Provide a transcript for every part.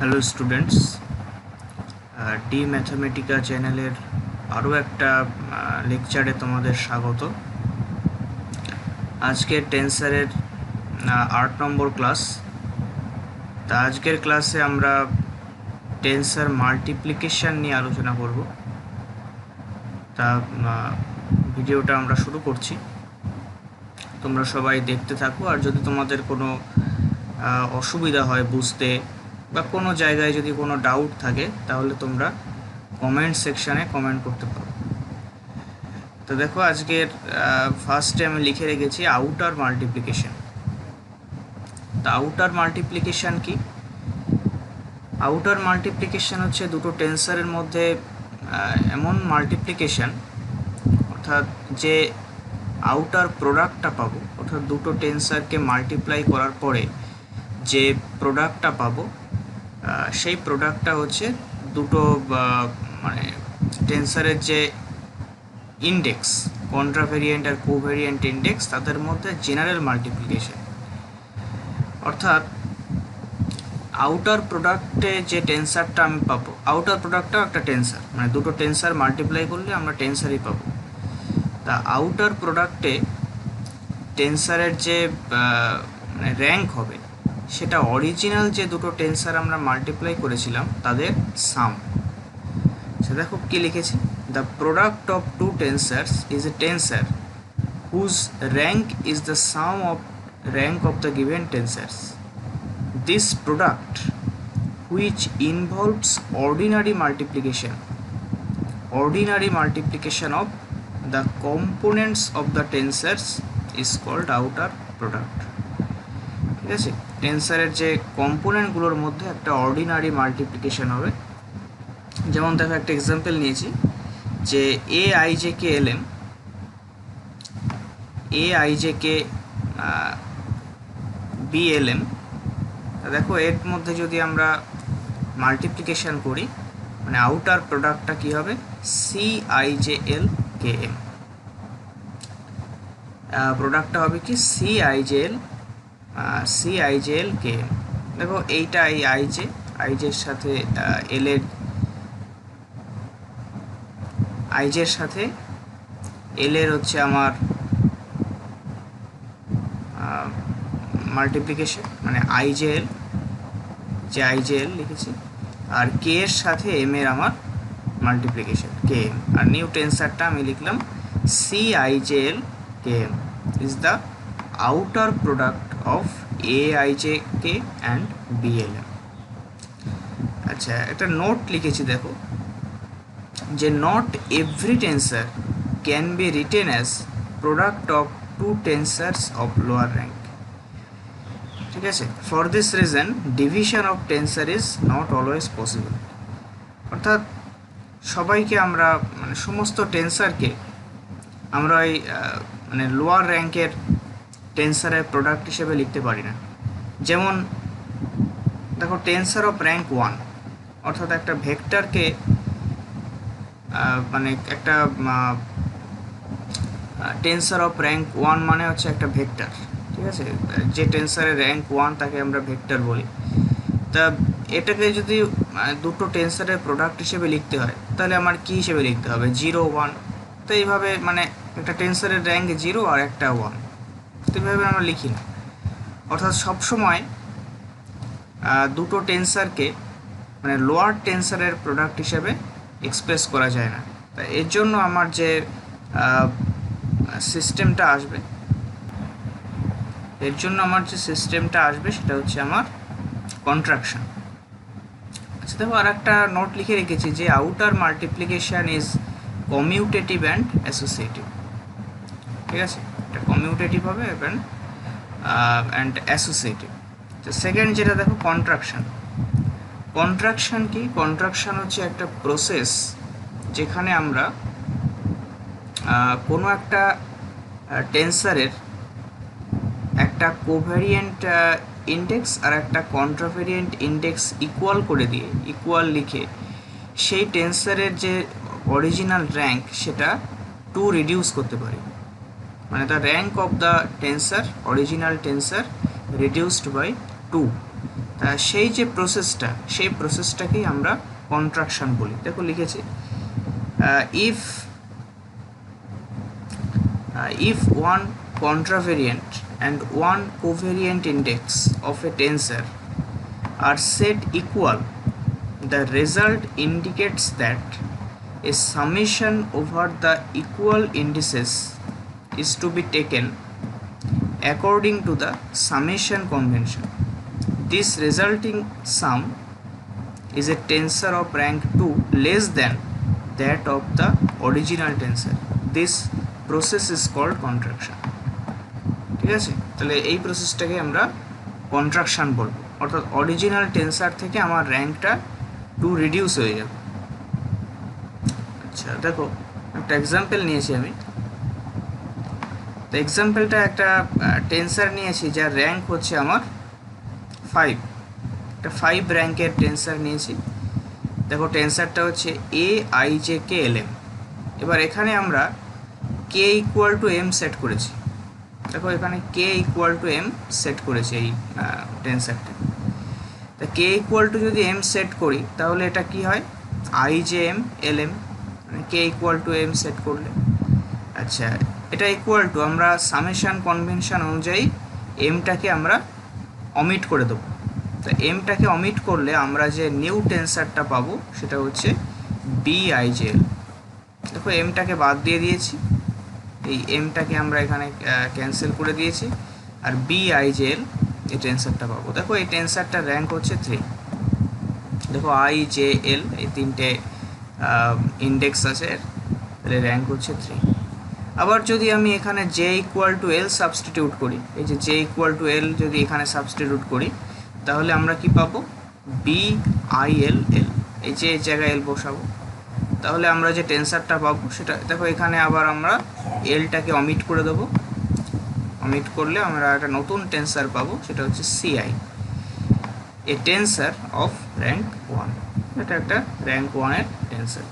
Hello students, D ম্যাথামেটিকা চ্যানেলের আরও একটা লেকচারে তোমাদের স্বাগত। আজকের টেন্সারের 8 নম্বর ক্লাস। তা আজকের ক্লাসে আমরা টেন্সার মাল্টিপ্লিকেশান নিয়ে আলোচনা করব। তা ভিডিওটা আমরা শুরু করছি, তোমরা সবাই দেখতে থাকো। আর যদি তোমাদের কোনো অসুবিধা হয় বুঝতে বা কোনো জায়গায় যদি কোনো ডাউট থাকে তাহলে তোমরা কমেন্ট সেকশানে কমেন্ট করতে পারো। তো দেখো, আজকের ফার্স্টে আমি লিখে রেখেছি আউটার মাল্টিপ্লিকেশান। তা আউটার মাল্টিপ্লিকেশান কি? আউটার মাল্টিপ্লিকেশান হচ্ছে দুটো টেন্সারের মধ্যে এমন মাল্টিপ্লিকেশান, অর্থাৎ যে আউটার প্রোডাক্টটা পাবো, অর্থাৎ দুটো টেন্সারকে মাল্টিপ্লাই করার পরে যে প্রোডাক্টটা পাবো সেই প্রোডাক্টটা হচ্ছে দুটো মানে টেন্সারের যে ইন্ডেক্স, কন্ট্রাভেরিয়েন্ট আর কোভেরিয়েন্ট ইন্ডেক্স, তাদের মধ্যে জেনারেল মাল্টিপ্লিকেশন। অর্থাৎ আউটার প্রোডাক্টে যে টেন্সারটা আমি পাবো, আউটার প্রোডাক্টটাও একটা টেন্সার, মানে দুটো টেন্সার মাল্টিপ্লাই করলে আমরা টেন্সারই পাবো। তা আউটার প্রোডাক্টে টেন্সারের যে মানে র্যাঙ্ক হবে সেটা অরিজিনাল যে দুটো টেন্সার আমরা মাল্টিপ্লাই করেছিলাম তাদের সাম। সে দেখো কী লিখেছি, the product of two tensors is a tensor whose rank is the sum of rank of the given tensors. This product, which involves ordinary multiplication of the components of the tensors, is called outer product. ঠিক আছে, টেন্সারের যে কম্পোনেন্টগুলোর মধ্যে একটা ordinary multiplication হবে। যেমন দেখো, একটা example নিয়েছি যে A I J K L M, A I J K B L M. দেখো, এর মধ্যে যদি আমরা মাল্টিপ্লিকেশান করি, মানে আউটার প্রোডাক্টটা কী হবে, C I J L K M. প্রোডাক্টটা হবে কি, C I J L K M. দেখো, এইটা এই আইজের সাথে এলের, আইজের সাথে এলের হচ্ছে আমার মাল্টিপ্লিকেশন, মানে আইজেএল, যে আইজেএল লিখেছি, আর কে এর সাথে এম এর আমার মাল্টিপ্লিকেশন কে এম। আর নিউ টেন্সারটা আমি লিখলাম C IJL K M is the outer product of A IJ K and B L M. আচ্ছা, একটা নোট লিখেছি, দেখো যে not every tensor can be written as product of two tensors of lower rank. ঠিক আছে, for this reason division of tensor is not always possible. অর্থাৎ সবাইকে আমরা, মানে সমস্ত টেন্সারকে আমরা ওই মানে লোয়ার র্যাঙ্কের টেন্সারের প্রোডাক্ট হিসেবে লিখতে পারি না। যেমন দেখো, টেন্সার অফ র্যাঙ্ক 1, অর্থাৎ একটা ভেক্টরকে মানে একটা টেন্সার অফ র্যাঙ্ক 1 মানে হচ্ছে একটা ভেক্টর। ঠিক আছে, যে টেন্সারের র্যাঙ্ক 1 তাকে আমরা ভেক্টর বলি। তা এটাকে যদি দুটো টেন্সারের প্রোডাক্ট হিসেবে লিখতে হয় তাহলে আমার কী হিসেবে লিখতে হবে, 0 1। তো এইভাবে, মানে একটা টেন্সারের র্যাঙ্ক 0 আর একটা 1, তো এইভাবে আমরা লিখি না। অর্থাৎ সবসময় দুটো টেন্সারকে মানে লোয়ার টেন্সারের প্রোডাক্ট হিসেবে এক্সপ্রেস করা যায় না। তা এর জন্য আমার যে সিস্টেমটা আসবে, সেটা হচ্ছে আমার কন্ট্রাকশন। আচ্ছা, দেখো আর একটা নোট লিখে রেখেছি যে outer multiplication is commutative and associative. ঠিক আছে, এটা কমিউটেটিভ হবে অ্যান্ড অ্যাসোসিয়েটিভ। তো সেকেন্ড যেটা দেখো, কন্ট্রাকশন কি? কন্ট্রাকশন হচ্ছে একটা প্রসেস যেখানে আমরা কোনো একটা টেন্সারের একটা কোভেরিয়েন্ট ইন্ডেক্স আর একটা কন্ট্রাভেরিয়েন্ট ইন্ডেক্স ইকুয়াল করে দিয়ে, ইকুয়াল লিখে সেই টেন্সারের যে অরিজিনাল র্যাঙ্ক সেটা 2 রিডিউস করতে পারি। মানে the rank of the tensor, original tensor reduced by 2। তা সেই যে প্রসেসটা, সেই প্রসেসটাকেই আমরা কন্ট্রাকশন বলি। দেখো লিখেছি, if one contravariant and one covariant index of a tensor are set equal, the result indicates that a summation over the equal indices is to be taken according to the summation convention. This resulting sum is a tensor of rank 2 less than that of the original tensor. This process is called contraction. ঠিক আছে, তাহলে এই প্রসেসটাকে আমরা contraction বলবো, অর্থাৎ original টেন্সার থেকে আমার র্যাঙ্কটা 2 reduce হয়ে যাবে। আচ্ছা দেখো, একটা এক্সাম্পল নিয়েছি আমি। তো এক্সাম্পলটা একটা টেন্সার নিয়েছি যার র্যাঙ্ক হচ্ছে আমার 5, একটা 5 র্যাঙ্কের টেন্সার নিয়েছি। দেখো টেন্সারটা হচ্ছে AIJKLM। এবার এখানে আমরা k equal two m set করেছি। দেখো এখানে k equal two m set করেছি এই টেন্সারটা। তা k ইকুয়াল টু যদি m সেট করি তাহলে এটা কি হয়, IJM LM, মানে k equal two m set করলে। আচ্ছা, এটা ইকুয়াল টু আমরা সামেশন কনভেনশন অনুযায়ী এমটাকে আমরা অমিট করে দেবো। তো এমটাকে অমিট করলে আমরা যে নিউ টেন্সারটা পাবো সেটা হচ্ছে BIJL। দেখো এমটাকে বাদ দিয়ে দিয়েছি, এই এমটাকে আমরা এখানে ক্যান্সেল করে দিয়েছি, আর BIJL এই টেন্সারটা পাবো। দেখো এই টেন্সারটার র্যাঙ্ক হচ্ছে 3। দেখো IJL এই তিনটে ইন্ডেক্স আছে, তাহলে র্যাঙ্ক হচ্ছে 3। আবার যদি আমি এখানে j equal to l substitute করি, এই যে j ইকুয়াল টু l যদি এখানে সাবস্টিটিউট করি তাহলে আমরা কি পাবো, BILL। এই যে এই জায়গায় l বসাবো, তাহলে আমরা যে টেন্সারটা পাবো সেটা দেখো এখানে আবার আমরা এলটাকে অমিট করে দেবো। অমিট করলে আমরা একটা নতুন টেন্সার পাবো, সেটা হচ্ছে CI, A tensor of rank 1। এটা একটা র্যাঙ্ক 1-এর টেন্সার।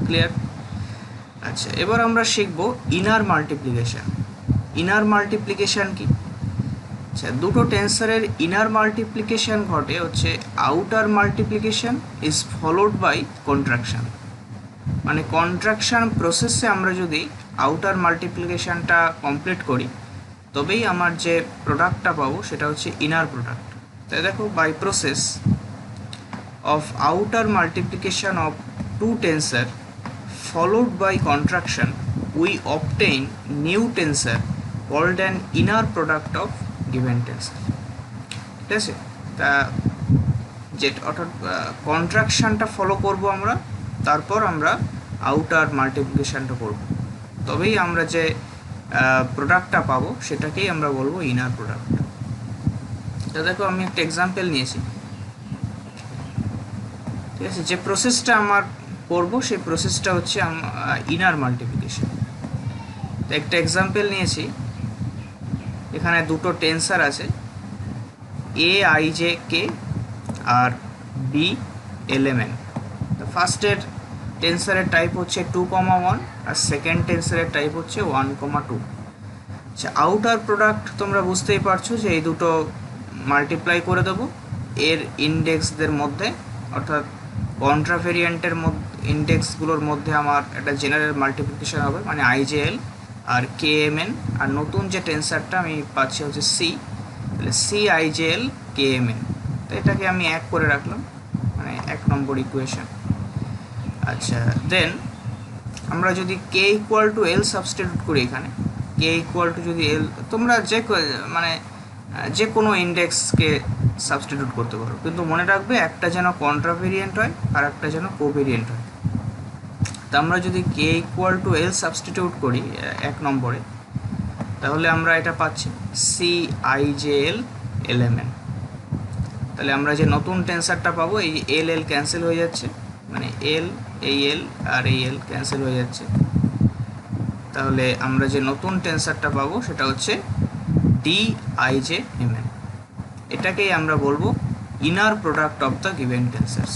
ক্লিয়ার? আচ্ছা, এবার আমরা শিখব ইনার মাল্টিপ্লিকেশন। ইনার মাল্টিপ্লিকেশন কি? আচ্ছা, দুটো টেন্সারের ইনার মাল্টিপ্লিকেশন ঘটে হচ্ছে outer multiplication is followed by contraction. মানে কন্ট্রাকশন প্রসেসে আমরা যদি আউটার মাল্টিপ্লিকেশনটা কমপ্লিট করি তবেই আমার যে প্রোডাক্টটা পাবো সেটা হচ্ছে ইনার প্রোডাক্ট। তাই দেখো, by process of outer multiplication of two tensor followed by contraction we obtain new tensor called an inner product of given tensor। ঠিক আছে, তা যেটা অর্থাৎ কন্ট্রাকশনটা ফলো করব আমরা, তারপর আমরা আউটার মাল্টিপ্লিকেশনটা করব, তবেই আমরা যে প্রোডাক্টটা পাবো সেটাকেই আমরা বলবো ইনার প্রোডাক্ট। তা দেখো আমি একটা এক্সাম্পল নিয়েছি। ঠিক আছে, যে প্রসেসটা আমার করবো সেই প্রসেসটা হচ্ছে ইনার মাল্টিপ্লিকেশন। তো একটা এক্সাম্পল নিয়েছি, এখানে দুটো টেন্সার আছে AIJK আর BLMN। তো ফার্স্টের টেন্সারের টাইপ হচ্ছে 2,1 আর সেকেন্ড টেন্সারের টাইপ হচ্ছে 1,2। আচ্ছা, আউটার প্রোডাক্ট তোমরা বুঝতেই পারছো যে এই দুটো মাল্টিপ্লাই করে দেবো এর ইন্ডেক্সদের মধ্যে, অর্থাৎ কন্ট্রাভেরিয়েন্টের ইন্ডেক্সগুলোর মধ্যে আমার একটা জেনারেল মাল্টিপ্লিকেশন হবে, মানে IJL আর KMN। আর নতুন যে টেন্সারটা আমি পাচ্ছি হচ্ছে C, তাহলে CIJL KMN। তো এটাকে আমি 1 করে রাখলাম, মানে 1 নম্বর ইকুয়েশন। আচ্ছা, দেন আমরা যদি k equal to l substitute করি, এখানে k ইকুয়াল টু যদি l, তোমরা যে কোনো ইন্ডেক্সকে সাবস্টিটিউট করতে পারো, কিন্তু মনে রাখবে একটা যেন কন্ট্রাভেরিয়েন্ট হয় আর একটা যেন কোভেরিয়েন্ট হয়। তা আমরা যদি k equal to l substitute করি 1 নম্বরে, তাহলে আমরা এটা পাচ্ছি CIJL LMN। তাহলে আমরা যে নতুন টেন্সারটা পাবো, এই l ক্যান্সেল হয়ে যাচ্ছে, মানে এই l আর এই l ক্যান্সেল হয়ে যাচ্ছে। তাহলে আমরা যে নতুন টেন্সারটা পাবো সেটা হচ্ছে DIJMN। এটাকেই আমরা বলবো inner product of the given tensors.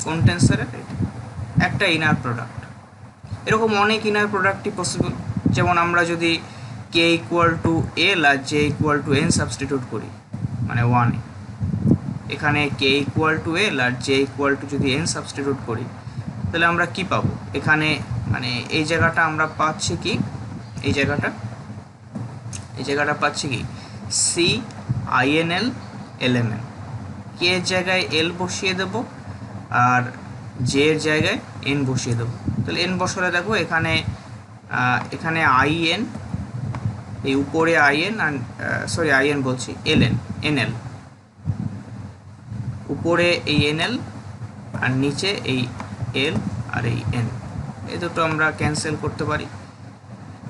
কোন টেন্সারের? একটা ইনার প্রোডাক্ট। এরকম অনেক ইনার প্রোডাক্টই পসিবল। যেমন আমরা যদি k ইকুয়াল টু l আর j equal to n substitute করি, মানে 1, এখানে কে ইকুয়াল টু এল আর জে ইকুয়াল টু যদি এন সাবস্টিটিউট করি তাহলে আমরা কি পাবো, এখানে মানে এই জায়গাটা আমরা পাচ্ছি কি, এই জায়গাটা পাচ্ছি কি সি আইএনএল এলএমএন, কে এর জায়গায় এল বসিয়ে দেবো আর জে এর জায়গায় এন বসিয়ে দেবো। তাহলে এন বসালে দেখো এখানে আইএন, এই উপরে আইএন আর সরি আইএন বলছি এনএল, উপরে এই এনএল আর নিচে এই এল আর এই এন, এই দুটো আমরা ক্যান্সেল করতে পারি।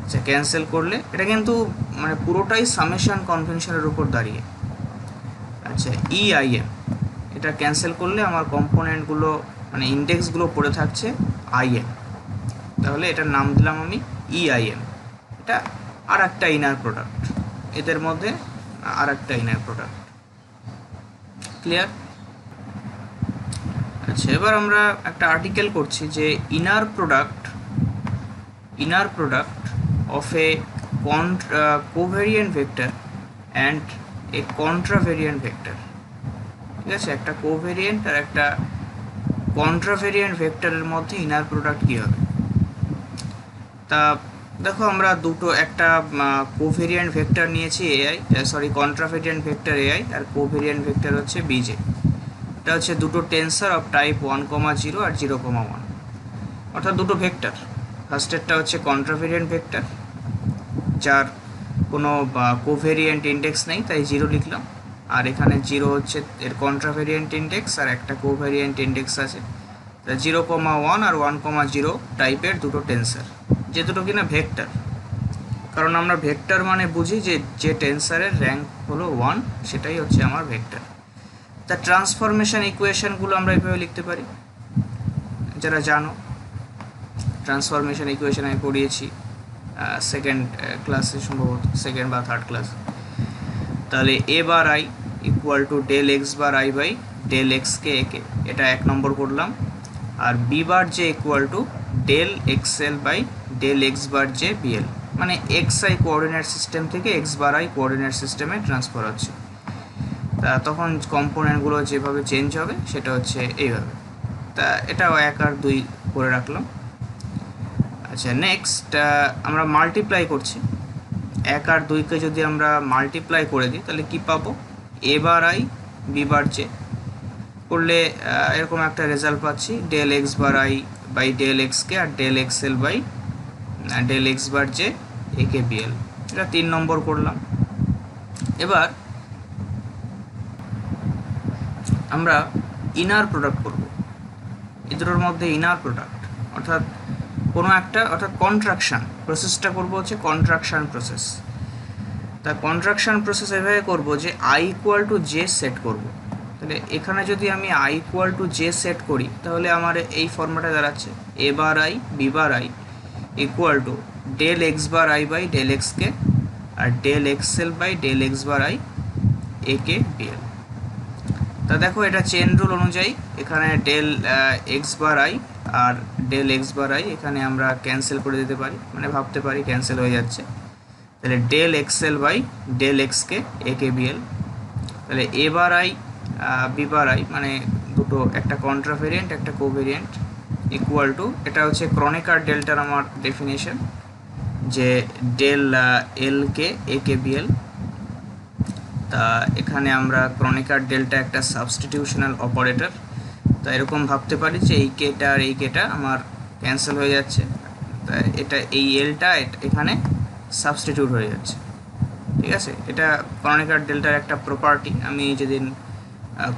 আচ্ছা, ক্যান্সেল করলে এটা কিন্তু মানে পুরোটাই সামেশন কনভেনশনের উপর দাঁড়িয়ে। আচ্ছা, ইআইএম এটা ক্যান্সেল করলে আমার কম্পোনেন্টগুলো মানে ইন্ডেক্সগুলো পড়ে থাকছে আইএম, তাহলে এটার নাম দিলাম আমি ইআইএম। এটা আর একটা ইনার প্রোডাক্ট, এদের মধ্যে আর একটা ইনার প্রোডাক্ট। ক্লিয়ার? আচ্ছা, এবার আমরা একটা আর্টিকেল করছি যে inner product of a covariant vector and a contravariant vector. ঠিক আছে, একটা কোভেরিয়েন্ট আর একটা কন্ট্রাভেরিয়েন্ট ভেক্টরের মধ্যে ইনার প্রোডাক্ট কী হবে। তা দেখো, আমরা একটা কোভেরিয়েন্ট ভেক্টর নিয়েছি এআই, কন্ট্রাভেরিয়েন্ট ভেক্টর এআই, আর কোভেরিয়েন্ট ভেক্টর হচ্ছে বিজে। এটা হচ্ছে দুটো টেন্সার অফ টাইপ 1,0 আর 0,1, অর্থাৎ দুটো ভেক্টর। ফার্স্টেরটা হচ্ছে কন্ট্রাভেরিয়েন্ট ভেক্টর, যার কোনো কোভেরিয়েন্ট ইন্ডেক্স নেই, তাই 0 লিখলাম। আর এখানে 0 হচ্ছে এর কন্ট্রাভেরিয়েন্ট ইন্ডেক্স, আর একটা কোভেরিয়েন্ট ইন্ডেক্স আছে। 0,1 আর 1,0 টাইপের দুটো টেন্সার, যে দুটো কিনা ভেক্টর, কারণ আমরা ভেক্টর মানে বুঝি যে টেন্সারের র্যাঙ্ক হলো 1, সেটাই হচ্ছে আমার ভেক্টর। তা ট্রান্সফরমেশন ইকুয়েশনগুলো আমরা এভাবে লিখতে পারি, যারা জানো ট্রান্সফরমেশন ইকুয়েশন আমি পড়িয়েছি সেকেন্ড ক্লাসে, সম্ভবত সেকেন্ড বা থার্ড ক্লাস। তাহলে A bar I equal to del x bar I by del X K A K, এটা 1 নম্বর করলাম। আর B bar J equal to del X L by del x bar J B L, মানে এক্স আই কোঅর্ডিনেট সিস্টেম থেকে X bar I coordinate সিস্টেমে transfer হচ্ছে। তা তখন কম্পোনেন্টগুলো যেভাবে চেঞ্জ হবে সেটা হচ্ছে এইভাবে। তা এটাও 1 আর 2 করে রাখলাম। আচ্ছা, নেক্সট আমরা মাল্টিপ্লাই করছি। 1 আর 2কে যদি আমরা মাল্টিপ্লাই করে দিই তাহলে কি পাবো, A bar I B bar J করলে এরকম একটা রেজাল্ট পাচ্ছি, del x bar I by del X K আর del X L by del x bar J A K B L, এটা 3 নম্বর করলাম। এবার আমরা ইনার প্রোডাক্ট করব, এই দুটোর মধ্যে ইনার প্রোডাক্ট অর্থাৎ কোনো একটা, অর্থাৎ কন্ট্রাকশান প্রসেসটা করবো হচ্ছে কন্ট্রাকশান প্রসেস। তা কন্ট্রাকশান প্রসেস এভাবে করবো যে I equal to J set করবো। তাহলে এখানে যদি আমি I equal to J set করি তাহলে আমার এই ফর্ম্যাটে দাঁড়াচ্ছে A bar I B bar I equal to del x bar I by del X K আর del X L by del x bar I A K B L. তা দেখো, এটা চেন রুল অনুযায়ী এখানে del x bar I R del x bar I এখানে আমরা cancel করে দিতে পারি, মানে ভাবতে পারি ক্যান্সেল হয়ে যাচ্ছে। তাহলে del X L by del X K একে বিএল। তাহলে A bar I B bar I মানে দুটো, একটা কন্ট্রাভেরিয়েন্ট একটা কোভেরিয়েন্ট, ইকুয়াল টু, এটা হচ্ছে ক্রনিকার ডেল্টার আমার ডেফিনেশন, যে ডেল এলকে একে বিএল। তা এখানে আমরা ক্রনিকার ডেল্টা একটা সাবস্টিটিউশনাল অপারেটর, তা এরকম ভাবতে পারি যে এই কেটা আর এই কেটা আমার ক্যান্সেল হয়ে যাচ্ছে, তা এটা এই এলটা এখানে সাবস্টিটিউট হয়ে যাচ্ছে। ঠিক আছে, এটা ক্রনিকার ডেল্টার একটা প্রপার্টি, আমি যেদিন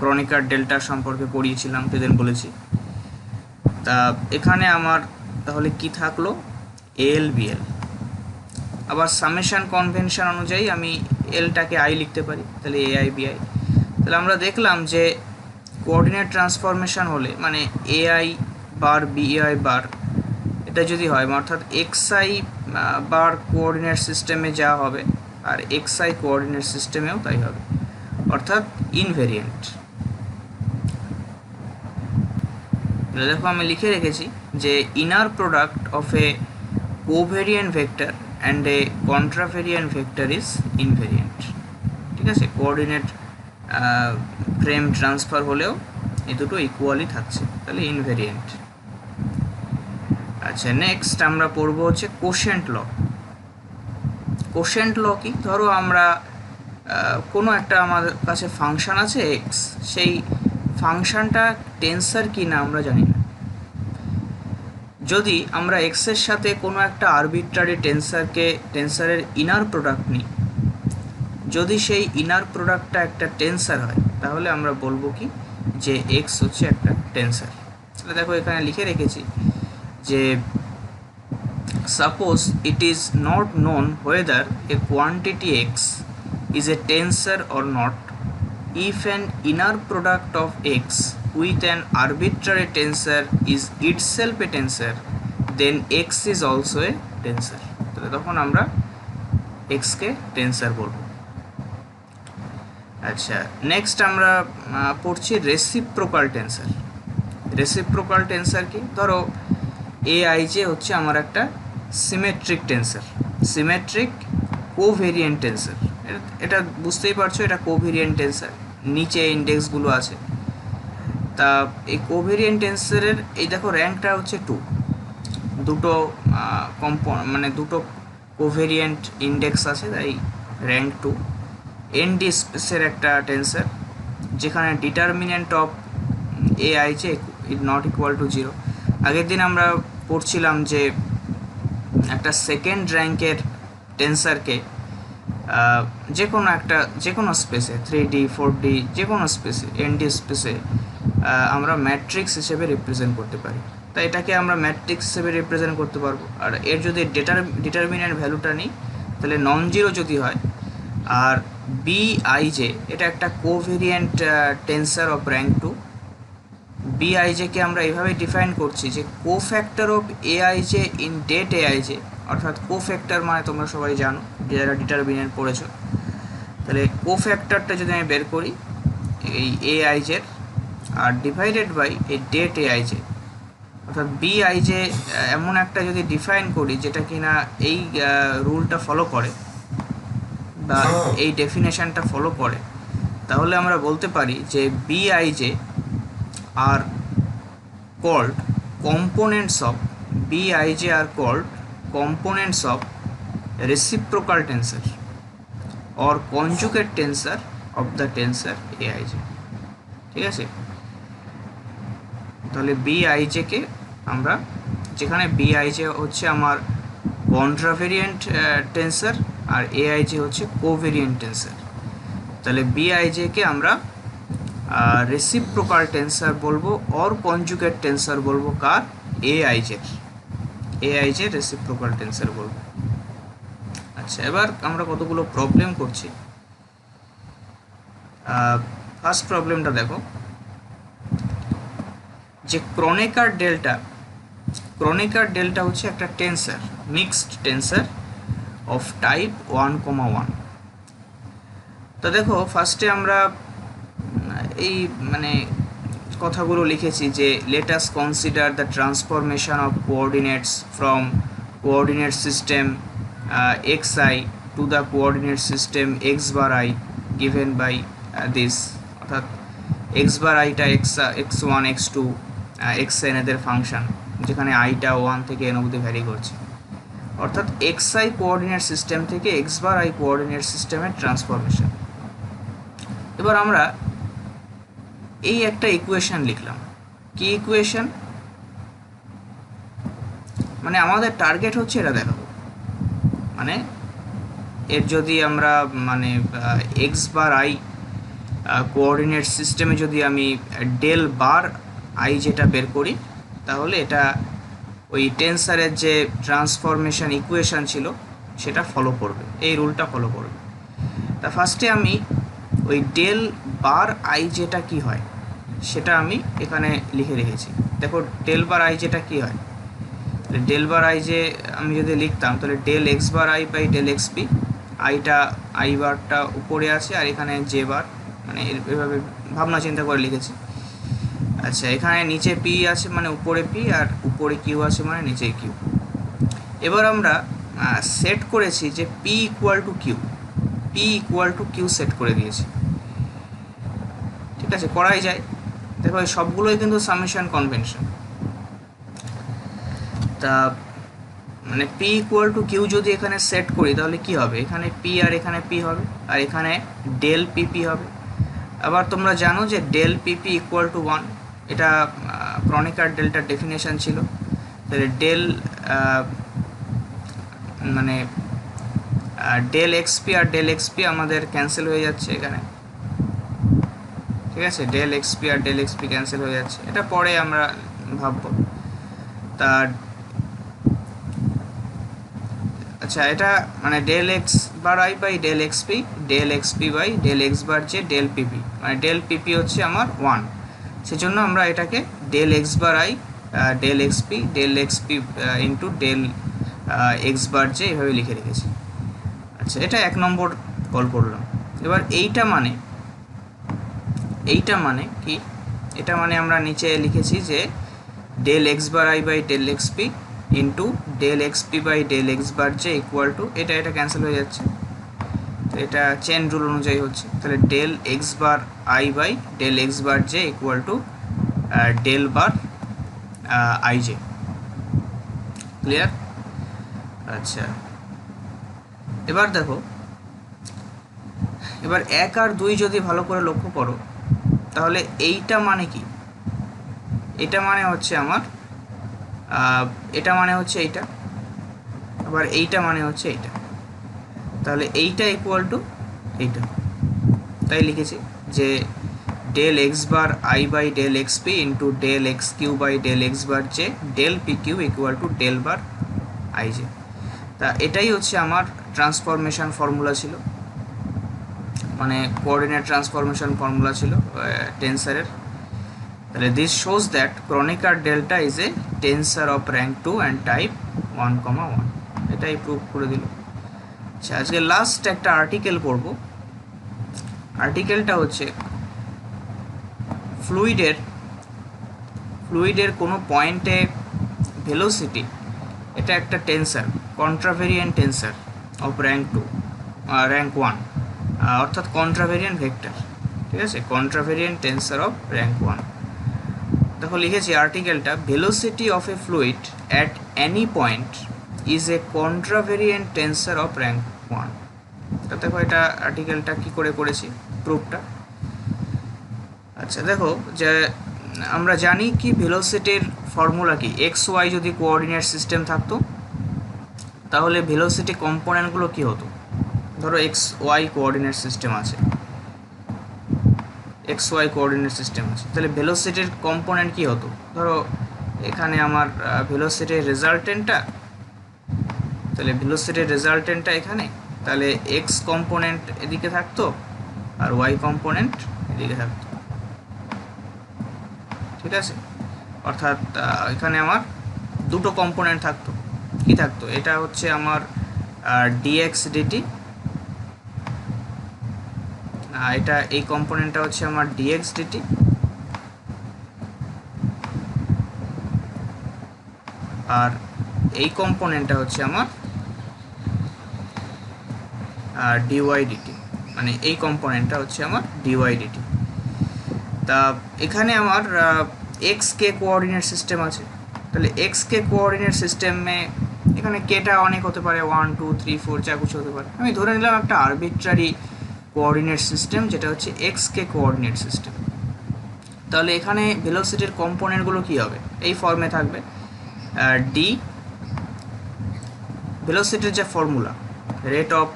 ক্রনিকার ডেল্টা সম্পর্কে পড়িয়েছিলাম সেদিন বলেছি। তা এখানে আমার তাহলে কি থাকলো, এল বিএল। আবার সামেশন কনভেনশন অনুযায়ী আমি এলটাকে আই লিখতে পারি, তাহলে এ আই বি আই। তাহলে আমরা দেখলাম যে কোঅর্ডিনেট ট্রান্সফরমেশন হলে মানে A I bar B I bar এটা যদি হয়, অর্থাৎ এক্স আই বার কোঅর্ডিনেট সিস্টেমে যা হবে আর এক্স আই কোঅর্ডিনেট সিস্টেমেও তাই হবে, অর্থাৎ ইনভেরিয়েন্ট। দেখো, আমি লিখে রেখেছি যে inner product of a covariant vector and a contravariant vector is invariant. ঠিক আছে, কোঅর্ডিনেট ফ্রেম ট্রান্সফার হলেও এই দুটো ইকুয়ালি থাকছে, তাহলে ইনভেরিয়েন্ট। আচ্ছা, নেক্সট আমরা পড়বো হচ্ছে কোশেন্ট ল। কোশেন্ট ল কি? ধরো আমরা কোনো একটা আমাদের কাছে ফাংশন আছে এক্স, সেই ফাংশনটা টেন্সার কি না আমরা জানি না। যদি আমরা এক্সের সাথে কোনো একটা আরবিট্রারি টেন্সারের ইনার প্রোডাক্ট নিই, যদি সেই ইনার প্রোডাক্টটা একটা টেন্সার হয়, তাহলে আমরা বলবো কি যে এক্স হচ্ছে একটা টেন্সার। তাহলে দেখো এখানে লিখে রেখেছি যে suppose it is not known whether a quantity x is a tensor or not. If an inner product of x with an arbitrary tensor is itself a tensor, then x is also a tensor. তাহলে তখন আমরা x কে টেন্সার বলবো। আচ্ছা, next আমরা পড়ছি reciprocal টেন্সার। Reciprocal টেন্সার কি? ধরো aij হচ্ছে আমার একটা সিমেট্রিক টেন্সার, সিমেট্রিক কোভেরিয়েন্ট টেন্সার। এটা বুঝতেই পারছো, এটা কোভেরিয়েন্ট টেন্সার, নিচে ইন্ডেক্সগুলো আছে। তা এই কোভেরিয়েন্ট টেন্সারের এই দেখো র্যাঙ্কটা হচ্ছে 2, দুটো মানে দুটো কোভেরিয়েন্ট ইন্ডেক্স আছে, তাই র্যাঙ্ক 2। ND স্পেসের একটা টেন্সার, যেখানে determinant of aij is not equal to 0। আগের দিন আমরা পড়ছিলাম যে একটা সেকেন্ড র্যাঙ্কের টেন্সারকে যে কোনো স্পেসে 3D 4D যে কোনো স্পেসে ND স্পেসে আমরা ম্যাট্রিক্স হিসেবে রিপ্রেজেন্ট করতে পারি। তাই এটাকে আমরা ম্যাট্রিক্স হিসেবে রিপ্রেজেন্ট করতে পারবো। আর এর যদি ডিটারমিনেন্ট ভ্যালুটা নিই, তাহলে নন জিরো যদি হয়, আর BIJ এটা একটা covariant tensor of rank 2। BIJ কে আমরা এইভাবে ডিফাইন করছি যে cofactor of aij in det aij, অর্থাৎ কোফ্যাক্টর মানে তোমরা সবাই জানো, যারা ডিটারমিনেন্ট পড়েছো। তাহলে কোফ্যাক্টরটা যদি আমি বের করি এই aij এর, আর ডিভাইডেড বাই এই ডেট aij, অর্থাৎ BIJ এমন একটা যদি ডিফাইন করি যেটা কিনা এই রুলটা ফলো করে বা এই ডেফিনেশনটা ফলো করে, তাহলে আমরা বলতে পারি যে BIJ are called components of reciprocal tensor or conjugate tensor of the tensor aij। ঠিক আছে, তাহলে BIJ কে আমরা, যেখানে BIJ হচ্ছে আমার কন্ট্রাভেরিয়েন্ট টেন্সার আর aij হচ্ছে কোভেরিয়েন্ট টেন্সার, তাহলে BIJ কে আমরা রেসিপ্রোকাল টেন্সার বলবো অর কনজুগেট টেন্সার বলবো কার? aij রেসিপ্রোকাল টেন্সার বলবো। আচ্ছা, এবার আমরা কতগুলো প্রবলেম করছি। ফার্স্ট প্রবলেমটা দেখো যে ক্রনিকার ডেল্টা হচ্ছে একটা টেন্সার, মিক্সড টেন্সার অফ টাইপ 1,1। তো দেখো ফার্স্টে আমরা এই মানে কথাগুলো লিখেছি যে let us consider the transformation of coordinates from coordinate system xi to the coordinate system x bar i given by this, অর্থাৎ x বার iটা x1 x2 xn এদের ফাংশন, যেখানে iটা 1 থেকে n অবধি ভ্যারি করছে, অর্থাৎ xi কোঅর্ডিনেট সিস্টেম থেকে x বার i কোঅর্ডিনেট সিস্টেমের ট্রান্সফরমেশন। এবার আমরা এই একটা ইকুয়েশন লিখলাম। কি ইকুয়েশন? মানে আমাদের টার্গেট হচ্ছে এটা দেখাবো, মানে এর যদি আমরা মানে এক্স বার আই কোঅর্ডিনেট সিস্টেমে যদি আমি ডেল বার আই যেটা বের করি, তাহলে এটা ওই টেন্সারের যে ট্রান্সফরমেশন ইকুয়েশন ছিল সেটা ফলো করবে, এই রুলটা ফলো করবে। তা ফার্স্টে আমি ওই ডেল বার আই যেটা কি হয় সেটা আমি এখানে লিখে রেখেছি। দেখো ডেল বার আই যেটা কি হয়, ডেল বার আই যে আমি যদি লিখতাম, তাহলে del x bar I by del X P, আইটা আই বারটা উপরে আছে আর এখানে জে বার, মানে এভাবে ভাবনা চিন্তা করে লিখেছি। আচ্ছা, এখানে নিচে পি আছে মানে উপরে পি, আর উপরে কিউ আছে মানে নিচে কিউ। এবার আমরা সেট করেছি যে P equal to Q set করে দিয়েছি। ঠিক আছে, করাই যায়। দেখো এই সবগুলোই কিন্তু সামেশন কনভেনশন। তা মানে পি ইকুয়াল টু কিউ যদি এখানে সেট করি তাহলে কি হবে, এখানে পি আর এখানে পি হবে, আর এখানে ডেল পিপি হবে। আবার তোমরা জানো যে ডেল পিপি ইকুয়াল টু 1, এটা ক্রনিকার ডেল্টার ডেফিনেশন ছিল। তাহলে ডেল মানে ডেল এক্সপি আর ডেল এক্সপি আমাদের ক্যান্সেল হয়ে যাচ্ছে এখানে, ঠিক আছে, ডেল এক্সপি আর ডেল এক্সপি ক্যান্সেল হয়ে যাচ্ছে, এটা পরে আমরা ভাববো। তার আচ্ছা, এটা মানে del x bar I by del X P, del X P by del x bar J del P P, মানে ডেল পিপি হচ্ছে আমার 1, সেজন্য আমরা এটাকে del x bar I del X P into del x bar J এভাবে লিখে রেখেছি। আচ্ছা, এটা 1 নম্বর কল করলাম। এবার এইটা মানে কি, এটা মানে আমরা নিচে লিখেছি যে del x bar I by del X P into del X P by del x bar J equal to, এটা ক্যান্সেল হয়ে যাচ্ছে, তো এটা চেন রুল অনুযায়ী হচ্ছে। তাহলে del x bar I by del x bar J equal to del bar I J. Clear? আচ্ছা, এবার দেখো, এবার 1 আর 2 যদি ভালো করে লক্ষ্য করো তাহলে এইটা মানে কি, এটা মানে হচ্ছে আমার এটা মানে হচ্ছে এইটা, আবার এইটা মানে হচ্ছে এইটা, তাহলে এইটা ইকুয়াল টু এইটা। তাই লিখেছি যে del x bar I by del X P into del X Q by del x bar J del P Q equal to del bar I J. তা এটাই হচ্ছে আমার ট্রান্সফরমেশন ফর্মুলা ছিল, মানে কোঅর্ডিনেট ট্রান্সফরমেশন ফর্মুলা ছিল টেন্সারের। তাহলে this shows that Kronecker delta is a tensor of rank 2 and type 1,1, এটাই প্রুভ করে দিল। আচ্ছা, আজকে লাস্ট একটা আর্টিকেল পড়ব। আর্টিকেলটা হচ্ছে ফ্লুইডের কোনো পয়েন্টে ভেলোসিটি, এটা একটা টেন্সার, কন্ট্রাভেরিয়েন্ট টেন্সার অফ র্যাঙ্ক 1, অর্থাৎ কন্ট্রাভেরিয়েন্ট ভেক্টর, ঠিক আছে, কন্ট্রাভেরিয়েন্ট টেন্সার অফ র্যাঙ্ক 1। দেখো লিখেছি আর্টিকেলটা, velocity of a fluid at any point is a contravariant tensor of rank 1। তা দেখো এটা আর্টিকেলটা কী করে করেছি, প্রুফটা। আচ্ছা, দেখো যে আমরা জানি কি ভেলোসিটির ফর্মুলা কি, এক্স ওয়াই যদি কোঅর্ডিনেট সিস্টেম থাকতো তাহলে ভেলোসিটি কম্পোনেন্টগুলো কী হতো। ধরো এক্স ওয়াই কোঅর্ডিনেট সিস্টেম আছে, তাহলে ভেলোসিটির কম্পোনেন্ট কী হতো। ধরো এখানে আমার ভেলোসিটির রেজাল্টেন্টটা, তাহলে ভেলোসিটির রেজাল্টেন্টটা এখানে, তাহলে এক্স কম্পোনেন্ট এদিকে থাকতো আর ওয়াই কম্পোনেন্ট এদিকে থাকতো, ঠিক আছে, অর্থাৎ এখানে আমার দুটো কম্পোনেন্ট থাকতো। কি থাকতো, এটা হচ্ছে আমার ডিএক্স ডিটি, এটা এই কম্পোনেন্টটা হচ্ছে আমার ডিএক্স ডিটি, আর এই কম্পোনেন্টটা হচ্ছে আমার ডিওয়াই ডিটি, মানে এই কম্পোনেন্টটা হচ্ছে আমার ডিওয়াই ডিটি। তা এখানে আমার এক্স কে কোঅর্ডিনেট সিস্টেম আছে, তাহলে এক্স কে কোঅর্ডিনেট সিস্টেমে এখানে কেটা অনেক হতে পারে, 1 2 3 4 যা কিছু হতে পারে। আমি ধরে নিলাম একটা আরবিট্রারি কোঅর্ডিনেট সিস্টেম যেটা হচ্ছে এক্স কে কোঅর্ডিনেট সিস্টেম। তাহলে এখানে ভেলোসিটির কম্পোনেন্টগুলো কী হবে, এই ফর্মে থাকবে। ডি ভেলোসিটির যে formula, rate of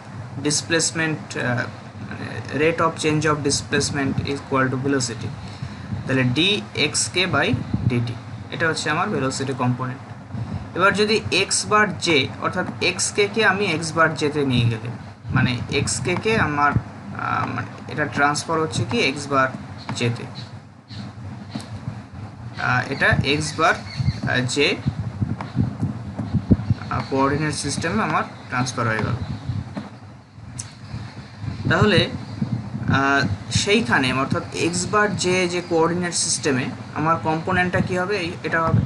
displacement, rate of change of displacement equal to velocity, তাহলে d x k by dt, এটা হচ্ছে আমার ভেলোসিটি কম্পোনেন্ট। এবার যদি এক্স বার জে, অর্থাৎ এক্স কে আমি এক্স বার জেতে নিয়ে গেলে, মানে এক্স কে আমার মানে এটা ট্রান্সফার হচ্ছে কি এক্স বার জেতে, এটা এক্স বার জে কোঅর্ডিনেট সিস্টেমে আমার ট্রান্সফার হয়ে গেল। তাহলে সেইখানে অর্থাৎ এক্স বার যে কোঅর্ডিনেট সিস্টেমে আমার কম্পোনেন্টটা কী হবে, এটা হবে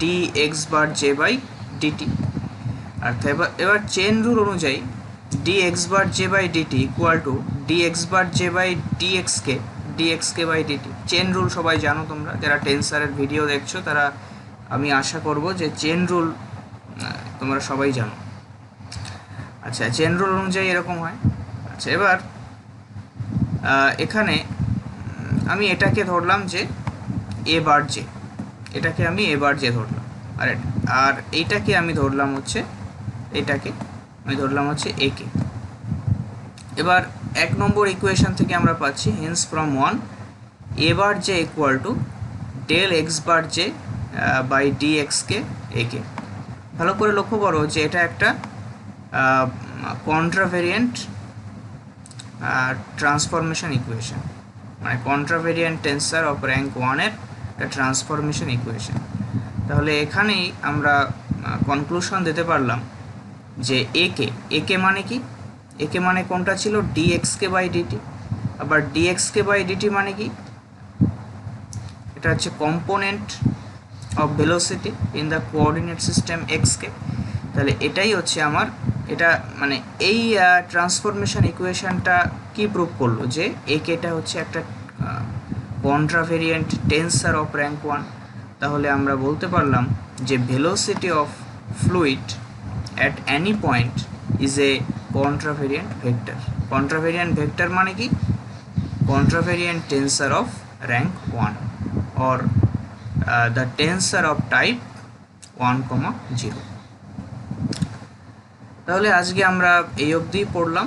d x bar j by dt. আর এবার চেন রুল অনুযায়ী d x bar j by dt equal to d x bar j by d x k dxk by dt। Chain rule সবাই জানো তোমরা, যারা টেন্সারের ভিডিও দেখছো তারা, আমি আশা করব যে চেন রুল তোমরা সবাই জানো। আচ্ছা, চেন রুল অনুযায়ী এরকম হয়। আচ্ছা, এবার এখানে আমি এটাকে ধরলাম যে এ বার জে, এটাকে আমি এ বার জে ধরলাম, আর এইটাকে আমি ধরলাম হচ্ছে, এটাকে আমি ধরলাম হচ্ছে এ কে। এবার 1 নম্বর ইকুয়েশন থেকে আমরা পাচ্ছি hence from 1 a bar J equal to del x bar j by d x k a k. ভালো করে লক্ষ্য করো যে এটা একটা কন্ট্রাভেরিয়েন্ট ট্রান্সফরমেশন ইকুয়েশন, মানে কন্ট্রাভেরিয়েন্ট টেন্সার অফ র্যাঙ্ক 1-এর একটা ট্রান্সফরমেশন ইকুয়েশন। তাহলে এখানেই আমরা কনক্লুশন দিতে পারলাম যে একে মানে কি, একে মানে কোনটা ছিল ডিএক্সকে বাই ডিটি, আবার ডিএক্সকে বাই ডিটি মানে কি, এটা হচ্ছে component of velocity in the coordinate system x k. তাহলে এটাই হচ্ছে আমার, এটা মানে এই ট্রান্সফরমেশন ইকুয়েশনটা কি প্রুভ করলো যে একেটা হচ্ছে একটা কন্ট্রাভেরিয়েন্ট টেন্সার অফ র্যাঙ্ক 1। তাহলে আমরা বলতে পারলাম যে velocity of fluid at any point is a contravariant vector. Contravariant vector মানে কি, contravariant tensor of rank 1 or the tensor of type 1,0। তাহলে আজকে আমরা এই অবধি পড়লাম।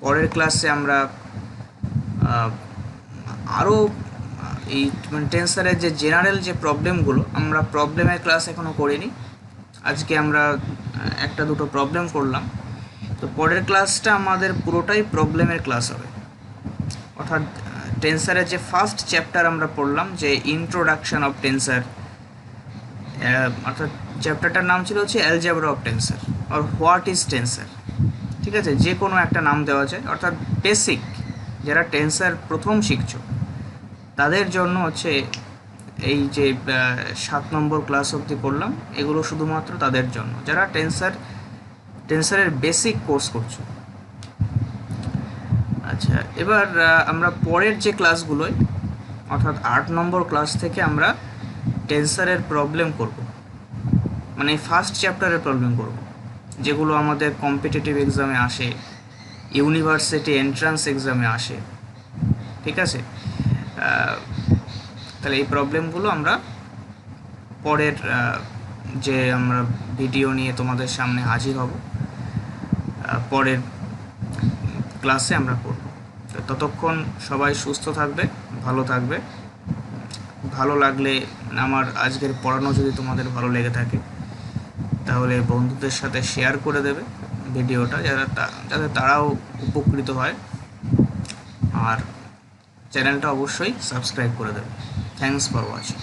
পরের ক্লাসে আমরা আরও এই টেন্সারের যে জেনারেল যে প্রবলেমগুলো, আমরা প্রবলেমের ক্লাস এখনও করিনি, আজকে আমরা একটা দুটো প্রবলেম করলাম। তো পরের ক্লাসটা আমাদের পুরোটাই প্রবলেমের ক্লাস হবে, অর্থাৎ টেন্সারের যে ফার্স্ট চ্যাপ্টার আমরা পড়লাম যে ইন্ট্রোডাকশন অফ টেন্সার, অর্থাৎ চ্যাপ্টারটার নাম ছিল হচ্ছে অ্যালজেব্রা অফ টেন্সার আর হোয়াট ইজ টেন্সার। ঠিক আছে, যে কোনো একটা নাম দেওয়া যায়, অর্থাৎ বেসিক যারা টেন্সার প্রথম শিখছো তাদের জন্য হচ্ছে এই যে 7 নম্বর ক্লাস অবধি করলাম, এগুলো শুধুমাত্র তাদের জন্য যারা টেন্সারের বেসিক কোর্স করছো। আচ্ছা, এবার আমরা পরের যে ক্লাসগুলোয়, অর্থাৎ 8 নম্বর ক্লাস থেকে আমরা টেন্সারের প্রবলেম করব, মানে ফার্স্ট চ্যাপ্টারের প্রবলেম করব, যেগুলো আমাদের কম্পিটিটিভ এক্সামে আসে, ইউনিভার্সিটি এন্ট্রান্স এক্সামে আসে। ঠিক আছে, তাহলে এই প্রবলেমগুলো আমরা পরের যে আমরা ভিডিও নিয়ে তোমাদের সামনে হাজির হব, পরের ক্লাসে আমরা করব। ততক্ষণ সবাই সুস্থ থাকবে, ভালো থাকবে। ভালো লাগলে, আমার আজকের পড়ানো যদি তোমাদের ভালো লেগে থাকে তাহলে বন্ধুদের সাথে শেয়ার করে দেবে ভিডিওটা, যাতে তারাও উপকৃত হয়, আর চ্যানেলটা অবশ্যই সাবস্ক্রাইব করে দেবে। Thanks for watching.